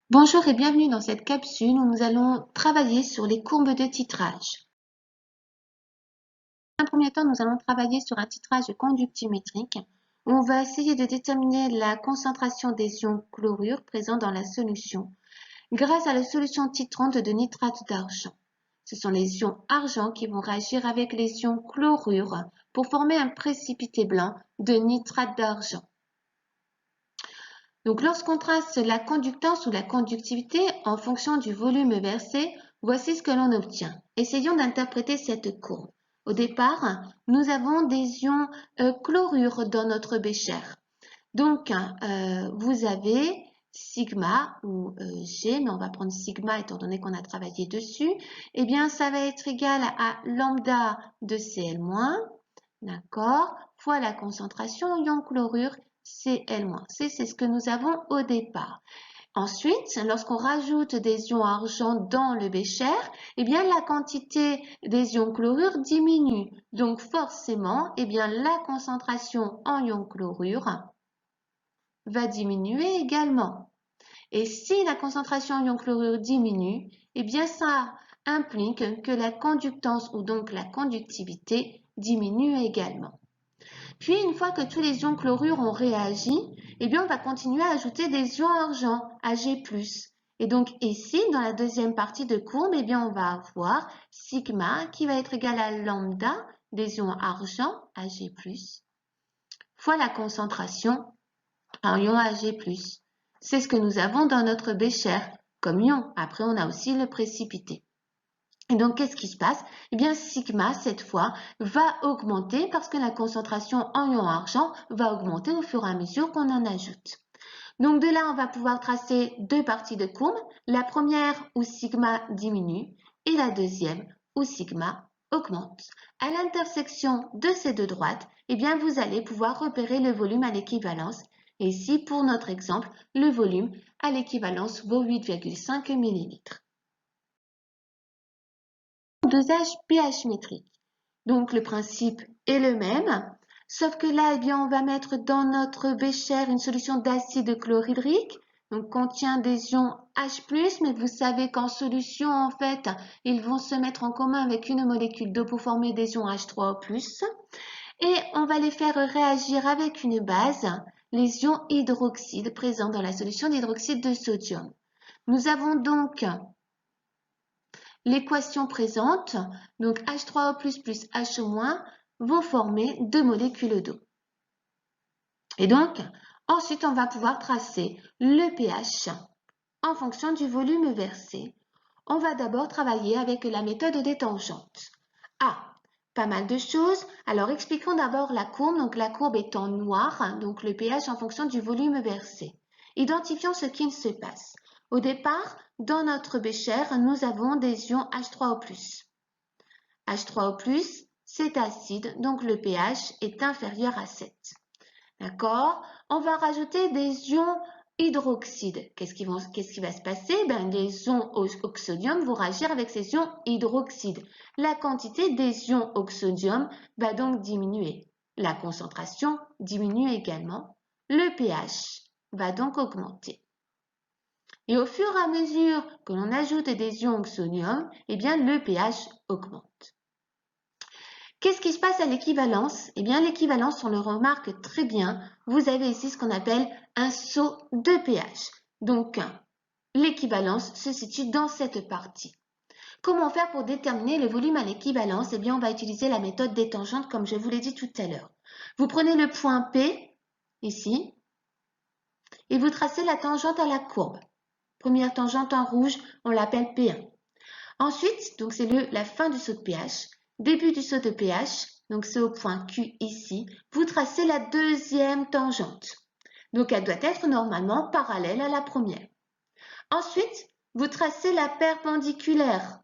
Bonjour et bienvenue dans cette capsule où nous allons travailler sur les courbes de titrage. Dans un premier temps, nous allons travailler sur un titrage conductimétrique où on va essayer de déterminer la concentration des ions chlorure présents dans la solution grâce à la solution titrante de nitrate d'argent. Ce sont les ions argent qui vont réagir avec les ions chlorure pour former un précipité blanc de nitrate d'argent. Donc, lorsqu'on trace la conductance ou la conductivité en fonction du volume versé, voici ce que l'on obtient. Essayons d'interpréter cette courbe. Au départ, nous avons des ions chlorure dans notre bécher. Donc, vous avez sigma ou G, mais on va prendre sigma étant donné qu'on a travaillé dessus. Eh bien, ça va être égal à lambda de Cl-, d'accord, fois la concentration ion chlorure Cl-. C'est ce que nous avons au départ. Ensuite, lorsqu'on rajoute des ions argent dans le bécher, eh bien, la quantité des ions chlorure diminue. Donc, forcément, eh bien, la concentration en ion chlorure va diminuer également. Et si la concentration en ion chlorure diminue, eh bien, ça implique que la conductance ou donc la conductivité diminue également. Puis, une fois que tous les ions chlorure ont réagi, eh bien, on va continuer à ajouter des ions argent, Ag+. Et donc ici, dans la deuxième partie de courbe, eh bien, on va avoir sigma qui va être égal à lambda des ions argent, Ag+, fois la concentration en ion Ag+. C'est ce que nous avons dans notre bécher comme ion. Après, on a aussi le précipité. Et donc, qu'est-ce qui se passe? Eh bien, sigma, cette fois, va augmenter parce que la concentration en ion argent va augmenter au fur et à mesure qu'on en ajoute. Donc, de là, on va pouvoir tracer deux parties de courbe. La première où sigma diminue et la deuxième où sigma augmente. À l'intersection de ces deux droites, eh bien, vous allez pouvoir repérer le volume à l'équivalence. Et ici, pour notre exemple, le volume à l'équivalence vaut 8,5 ml. Dosage pH métrique. Donc le principe est le même, sauf que là, eh bien, on va mettre dans notre bécher une solution d'acide chlorhydrique, donc contient des ions H+, mais vous savez qu'en solution, en fait, ils vont se mettre en commun avec une molécule d'eau pour former des ions H3O+, et on va les faire réagir avec une base, les ions hydroxydes présents dans la solution d'hydroxyde de sodium. Nous avons donc l'équation présente, donc H3O+, plus H- vont former deux molécules d'eau. Et donc, ensuite, on va pouvoir tracer le pH en fonction du volume versé. On va d'abord travailler avec la méthode des tangentes. Ah, pas mal de choses. Alors, expliquons d'abord la courbe. Donc, la courbe est en noir, donc le pH en fonction du volume versé. Identifions ce qu'il se passe. Au départ, dans notre bécher, nous avons des ions H3O+. H3O+, c'est acide, donc le pH est inférieur à 7. D'accord? On va rajouter des ions hydroxydes. Qu'est-ce qui va se passer? Ben, les ions oxodium vont réagir avec ces ions hydroxydes. La quantité des ions oxodium va donc diminuer. La concentration diminue également. Le pH va donc augmenter. Et au fur et à mesure que l'on ajoute des ions oxonium, eh bien, le pH augmente. Qu'est-ce qui se passe à l'équivalence? Eh bien, l'équivalence, on le remarque très bien. Vous avez ici ce qu'on appelle un saut de pH. Donc, l'équivalence se situe dans cette partie. Comment faire pour déterminer le volume à l'équivalence? Eh bien, on va utiliser la méthode des tangentes comme je vous l'ai dit tout à l'heure. Vous prenez le point P, ici, et vous tracez la tangente à la courbe. Première tangente en rouge, on l'appelle P1. Ensuite, donc c'est la fin du saut de pH. Début du saut de pH, donc c'est au point Q ici, vous tracez la deuxième tangente. Donc elle doit être normalement parallèle à la première. Ensuite, vous tracez la perpendiculaire.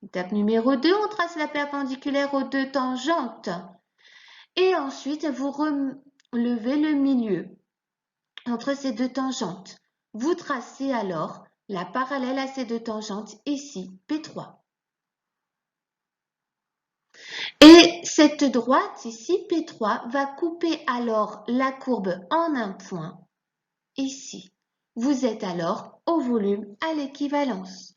Étape numéro 2, on trace la perpendiculaire aux deux tangentes. Et ensuite, vous relevez le milieu entre ces deux tangentes. Vous tracez alors la parallèle à ces deux tangentes ici, P3. Et cette droite ici, P3, va couper alors la courbe en un point ici. vous êtes alors au volume à l'équivalence.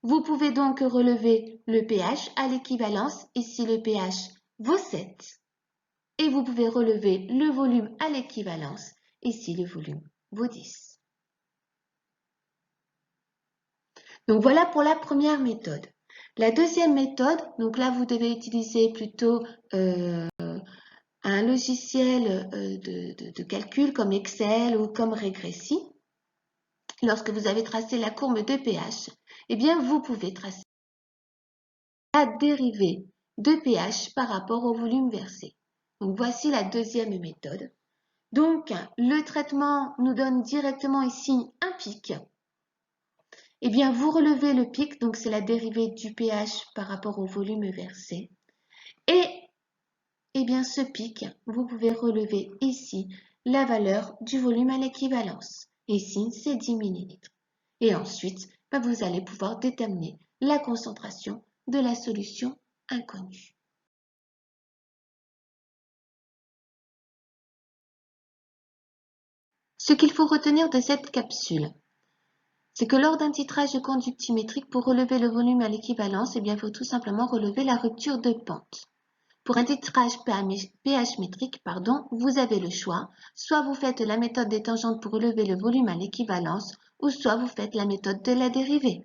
Vous pouvez donc relever le pH à l'équivalence, ici le pH vaut 7. Et vous pouvez relever le volume à l'équivalence, ici le volume vaut 10. Donc voilà pour la première méthode. La deuxième méthode, donc là vous devez utiliser plutôt un logiciel de calcul comme Excel ou comme Regressi. Lorsque vous avez tracé la courbe de pH, eh bien vous pouvez tracer la dérivée de pH par rapport au volume versé. Donc voici la deuxième méthode. Donc le traitement nous donne directement ici un pic. Eh bien vous relevez le pic, donc c'est la dérivée du pH par rapport au volume versé. Et eh bien ce pic, vous pouvez relever ici la valeur du volume à l'équivalence. Ici, c'est 10 ml. Et ensuite, vous allez pouvoir déterminer la concentration de la solution inconnue. Ce qu'il faut retenir de cette capsule, c'est que lors d'un titrage conductimétrique, pour relever le volume à l'équivalence, il faut tout simplement relever la rupture de pente. Pour un titrage pH métrique, vous avez le choix. Soit vous faites la méthode des tangentes pour relever le volume à l'équivalence, ou soit vous faites la méthode de la dérivée.